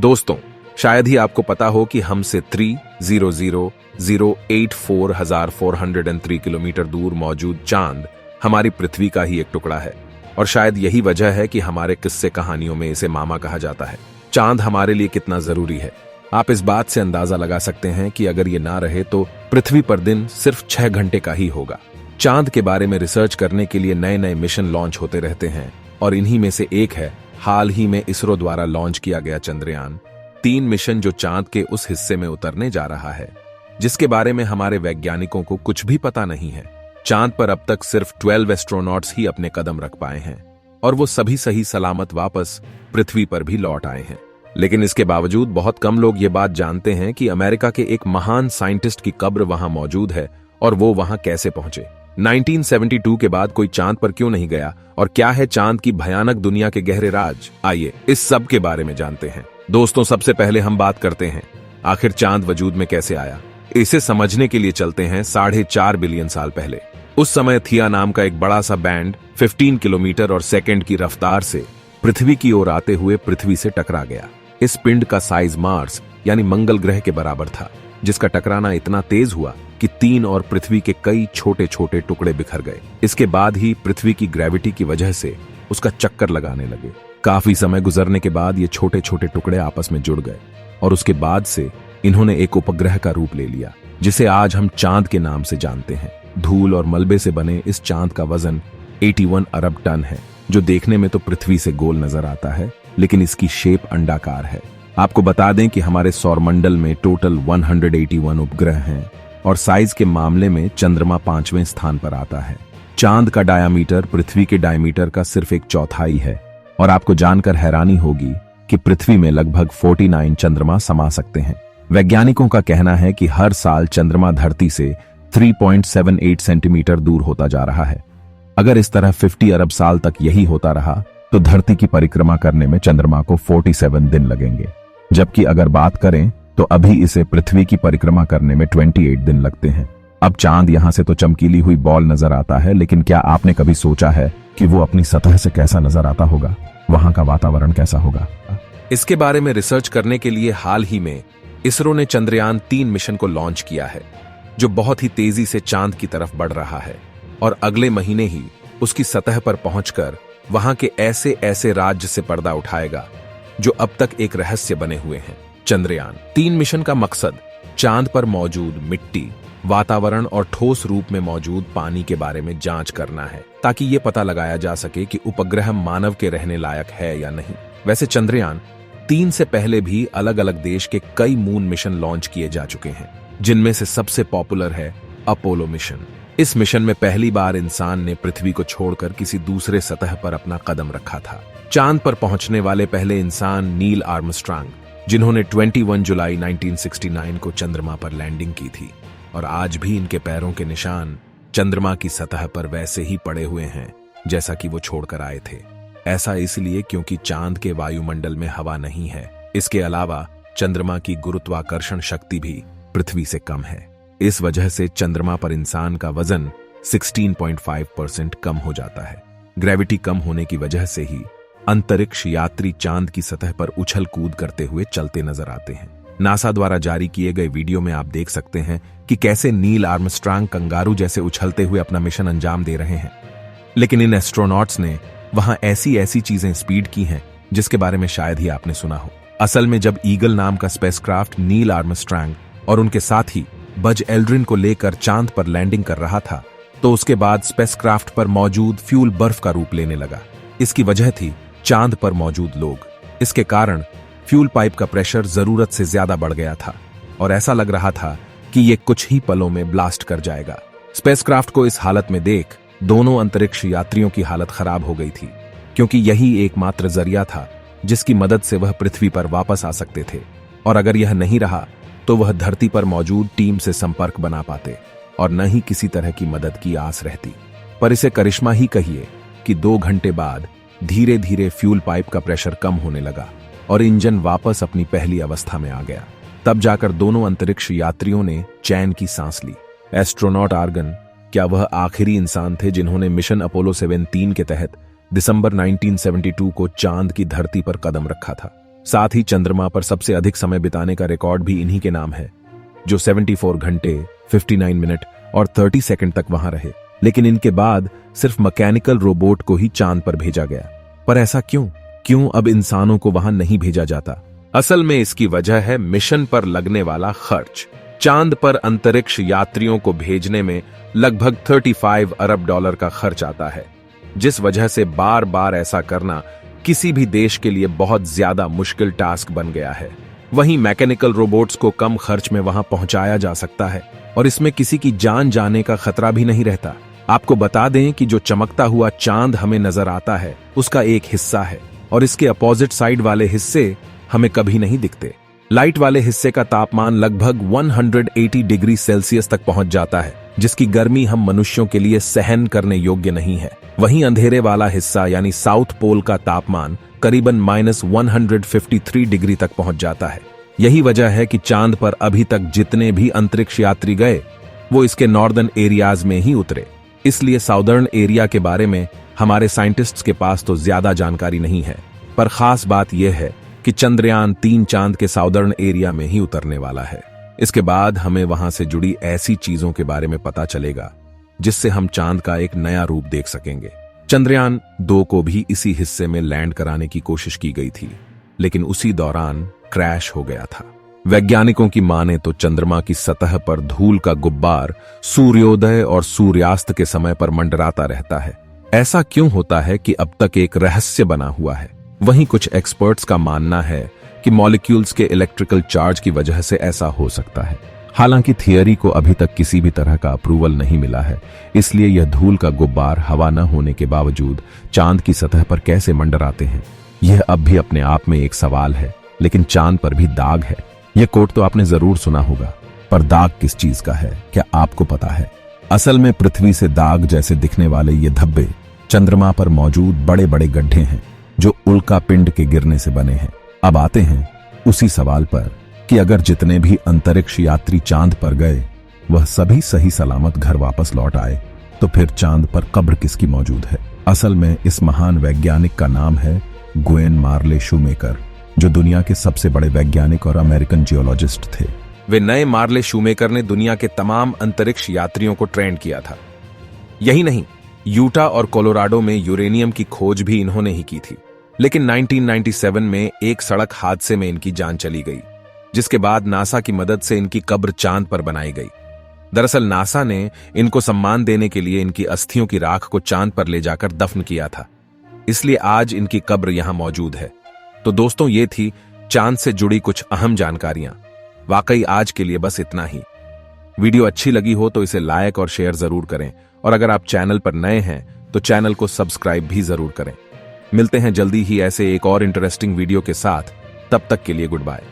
दोस्तों, शायद ही आपको पता हो कि हमसे 3,000,084,403 किलोमीटर दूर मौजूद चांद हमारी पृथ्वी का ही एक टुकड़ा है। और शायद यही वजह है कि हमारे किस्से कहानियों में इसे मामा कहा जाता है। चांद हमारे लिए कितना जरूरी है, आप इस बात से अंदाजा लगा सकते हैं कि अगर ये ना रहे तो पृथ्वी पर दिन सिर्फ 6 घंटे का ही होगा। चांद के बारे में रिसर्च करने के लिए नए नए मिशन लॉन्च होते रहते हैं और इन्हीं में से एक है हाल ही में इसरो द्वारा लॉन्च किया गया चंद्रयान-3 मिशन, जो चांद के उस हिस्से में उतरने जा रहा है जिसके बारे में हमारे वैज्ञानिकों को कुछ भी पता नहीं है। चांद पर अब तक सिर्फ 12 एस्ट्रोनॉट्स ही अपने कदम रख पाए हैं और वो सभी सही सलामत वापस पृथ्वी पर भी लौट आए हैं। लेकिन इसके बावजूद बहुत कम लोग ये बात जानते हैं कि अमेरिका के एक महान साइंटिस्ट की कब्र वहां मौजूद है और वो वहां कैसे पहुंचे। 1972 के बाद कोई चांद पर क्यों नहीं गया और क्या है चांद की भयानक दुनिया के गहरे राज, आइए इस सब के बारे में जानते हैं। दोस्तों, सबसे पहले हम बात करते हैं आखिर चांद वजूद में कैसे आया। इसे समझने के लिए चलते हैं 4.5 बिलियन साल पहले। उस समय थिया नाम का एक बड़ा सा बैंड 15 किलोमीटर और सेकंड की रफ्तार से पृथ्वी की ओर आते हुए पृथ्वी से टकरा गया। इस पिंड का साइज मार्स यानी मंगल ग्रह के बराबर था, जिसका टकराना इतना तेज हुआ कि 3 और पृथ्वी के कई छोटे छोटे टुकड़े बिखर गए। इसके बाद ही पृथ्वी की ग्रेविटी की वजह से उसका चक्कर लगाने लगे। काफी समय गुजरने के बाद ये छोटे छोटे टुकड़े आपस में जुड़ गए और उसके बाद से इन्होंने एक उपग्रह का रूप ले लिया, जिसे आज हम चांद के नाम से जानते हैं। धूल और मलबे से बने इस चांद का वजन 81 अरब टन है, जो देखने में तो पृथ्वी से गोल नजर आता है, लेकिन इसकी शेप अंडाकार है। आपको बता दें कि हमारे सौरमंडल में टोटल 181 उपग्रह हैं और साइज के मामले में चंद्रमा 5वें स्थान पर आता है। चांद का डायामीटर पृथ्वी के डायमीटर का सिर्फ 1/4 है और आपको जानकर हैरानी होगी कि पृथ्वी में लगभग 49 चंद्रमा समा सकते हैं। वैज्ञानिकों का कहना है कि हर साल चंद्रमा धरती से 3.78 सेंटीमीटर दूर होता जा रहा है। अगर इस तरह 50 अरब साल तक यही होता रहा तो धरती की परिक्रमा करने में चंद्रमा को 47 दिन लगेंगे, जबकि अगर बात करें तो अभी इसे पृथ्वी की परिक्रमा करने में 28 दिन लगते हैं। अब चांद यहां से तो चमकीली हुई बॉल नजर आता है, लेकिन क्या आपने कभी सोचा है कि वो अपनी सतह से कैसा नजर आता होगा? वहां का वातावरण कैसा होगा? इसके बारे में रिसर्च करने के लिए हाल ही में इसरो ने चंद्रयान-3 मिशन को लॉन्च किया है, जो बहुत ही तेजी से चांद की तरफ बढ़ रहा है और अगले महीने ही उसकी सतह पर पहुंचकर वहां के ऐसे ऐसे राज्य से पर्दा उठाएगा जो अब तक एक रहस्य बने हुए हैं। चंद्रयान-3 मिशन का मकसद चांद पर मौजूद मिट्टी, वातावरण और ठोस रूप में मौजूद पानी के बारे में जांच करना है, ताकि यह पता लगाया जा सके कि उपग्रह मानव के रहने लायक है या नहीं। वैसे चंद्रयान-3 से पहले भी अलग अलग देश के कई मून मिशन लॉन्च किए जा चुके हैं, जिनमें से सबसे पॉपुलर है अपोलो मिशन। इस मिशन में पहली बार इंसान ने पृथ्वी को छोड़कर किसी दूसरे सतह पर अपना कदम रखा था। चांद पर पहुंचने वाले पहले इंसान नील आर्मस्ट्रांग, जिन्होंने 21 जुलाई 1969 को चंद्रमा पर लैंडिंग की थी, और आज भी इनके पैरों के निशान चंद्रमा की सतह पर वैसे ही पड़े हुए हैं जैसा कि वो छोड़कर आए थे। ऐसा इसलिए क्योंकि चांद के वायुमंडल में हवा नहीं है। इसके अलावा चंद्रमा की गुरुत्वाकर्षण शक्ति भी पृथ्वी से कम है। इस वजह से चंद्रमा पर इंसान का वजन 16.5% कम हो जाता है। ग्रेविटी कम होने की वजह से ही अंतरिक्ष यात्री चांद की सतह पर उछल कूद करते हुए चलते नजर आते हैं। नासा द्वारा जारी किए गए वीडियो में आप देख सकते हैं कि कैसे नील आर्मस्ट्रांग कंगारू जैसे उछलते हुए अपना मिशन अंजाम दे रहे हैं। लेकिन इन एस्ट्रोनॉट्स ने वहां ऐसी ऐसी चीजें स्पीड की हैं जिसके बारे में शायद ही आपने सुना हो। असल में जब ईगल नाम का स्पेसक्राफ्ट नील आर्मस्ट्रांग और उनके साथी बज एल्ड्रिन को लेकर चांद पर लैंडिंग कर रहा था, तो उसके बाद स्पेसक्राफ्ट पर मौजूद फ्यूल बर्फ का रूप लेने लगा। इसकी वजह थी चांद पर मौजूद लोग। इसके कारण फ्यूल पाइप का प्रेशर जरूरत से ज्यादा बढ़ गया था और ऐसा लग रहा था कि ये कुछ ही पलों में ब्लास्ट कर जाएगा। स्पेसक्राफ्ट को इस हालत में देख दोनों अंतरिक्ष यात्रियों की हालत खराब हो गई थी, क्योंकि यही एकमात्र जरिया था जिसकी मदद से वह पृथ्वी पर वापस आ सकते थे, और अगर यह नहीं रहा तो वह धरती पर मौजूद टीम से संपर्क बना पाते और न ही किसी तरह की मदद की आस रहती। पर इसे करिश्मा ही कहिए कि 2 घंटे बाद धीरे धीरे फ्यूल पाइप का प्रेशर कम होने लगा और इंजन वापस अपनी पहली अवस्था में आ गया। तब जाकर दोनों अंतरिक्ष यात्रियों ने चैन की सांस ली। एस्ट्रोनॉट आर्गन, क्या वह आखिरी इंसान थे जिन्होंने मिशन अपोलो 17 के तहत दिसंबर 1972 को चांद की धरती पर कदम रखा था? साथ ही चंद्रमा पर सबसे अधिक समय बिताने का रिकॉर्ड भी इन्हीं के नाम है, जो 74 घंटे 59 मिनट और 30 सेकंड तक वहां रहे। लेकिन इनके बाद सिर्फ मैकेनिकल रोबोट को ही चांद पर भेजा गया। पर ऐसा क्यों अब इंसानों को वहां नहीं भेजा जाता? असल में इसकी वजह है मिशन पर लगने वाला खर्च। चांद पर अंतरिक्ष यात्रियों को भेजने में लगभग 35 अरब डॉलर का खर्च आता है, जिस वजह से बार बार ऐसा करना किसी भी देश के लिए बहुत ज्यादा मुश्किल टास्क बन गया है। वहीं मैकेनिकल रोबोट्स को कम खर्च में वहां पहुंचाया जा सकता है और इसमें किसी की जान जाने का खतरा भी नहीं रहता। आपको बता दें कि जो चमकता हुआ चांद हमें नजर आता है उसका एक हिस्सा है और इसके अपोजिट साइड वाले हिस्से हमें कभी नहीं दिखते। लाइट वाले हिस्से का तापमान लगभग 180 डिग्री सेल्सियस तक पहुंच जाता है, जिसकी गर्मी हम मनुष्यों के लिए सहन करने योग्य नहीं है। वहीं अंधेरे वाला हिस्सा यानी साउथ पोल का तापमान करीबन -153 डिग्री तक पहुंच जाता है। यही वजह है कि चांद पर अभी तक जितने भी अंतरिक्ष यात्री गए वो इसके नॉर्दर्न एरियाज में ही उतरे। इसलिए साउदर्न एरिया के बारे में हमारे साइंटिस्ट्स के पास तो ज्यादा जानकारी नहीं है। पर खास बात यह है कि चंद्रयान 3 चांद के साउदर्न एरिया में ही उतरने वाला है। इसके बाद हमें वहां से जुड़ी ऐसी चीजों के बारे में पता चलेगा जिससे हम चांद का एक नया रूप देख सकेंगे। चंद्रयान 2 को भी इसी हिस्से में लैंड कराने की कोशिश की गई थी, लेकिन उसी दौरान क्रैश हो गया था। वैज्ञानिकों की माने तो चंद्रमा की सतह पर धूल का गुब्बार सूर्योदय और सूर्यास्त के समय पर मंडराता रहता है। ऐसा क्यों होता है कि अब तक एक रहस्य बना हुआ है। वहीं कुछ एक्सपर्ट्स का मानना है कि मॉलिक्यूल्स के इलेक्ट्रिकल चार्ज की वजह से ऐसा हो सकता है। हालांकि थियरी को अभी तक किसी भी तरह का अप्रूवल नहीं मिला है, इसलिए यह धूल का गुब्बार हवा न होने के बावजूद चांद की सतह पर कैसे मंडराते हैं, यह अब भी अपने आप में एक सवाल है। लेकिन चांद पर भी दाग है। यह कोट तो आपने जरूर सुना होगा, पर दाग किस चीज का है, क्या आपको पता है? असल में पृथ्वी से दाग जैसे दिखने वाले ये धब्बे चंद्रमा पर मौजूद बड़े बड़े गड्ढे हैं जो उल्का पिंड के गिरने से बने हैं। अब आते हैं उसी सवाल पर कि अगर जितने भी अंतरिक्ष यात्री चांद पर गए वह सभी सही सलामत घर वापस लौट आए, तो फिर चांद पर कब्र किसकी मौजूद है? असल में इस महान वैज्ञानिक का नाम है ग्वेन मार्ले शूमेकर, जो दुनिया के सबसे बड़े वैज्ञानिक और अमेरिकन जियोलॉजिस्ट थे। वे नए मार्ले शूमेकर ने दुनिया के तमाम अंतरिक्ष यात्रियों को ट्रेंड किया था। यही नहीं, यूटा और कोलोराडो में यूरेनियम की खोज भी इन्होंने ही की थी। लेकिन 1997 में एक सड़क हादसे में इनकी जान चली गई, जिसके बाद नासा की मदद से इनकी कब्र चांद पर बनाई गई। दरअसल नासा ने इनको सम्मान देने के लिए इनकी अस्थियों की राख को चांद पर ले जाकर दफन किया था, इसलिए आज इनकी कब्र यहां मौजूद है। तो दोस्तों, ये थी चांद से जुड़ी कुछ अहम जानकारियां। वाकई आज के लिए बस इतना ही। वीडियो अच्छी लगी हो तो इसे लाइक और शेयर जरूर करें, और अगर आप चैनल पर नए हैं तो चैनल को सब्सक्राइब भी जरूर करें। मिलते हैं जल्दी ही ऐसे एक और इंटरेस्टिंग वीडियो के साथ। तब तक के लिए गुड बाय।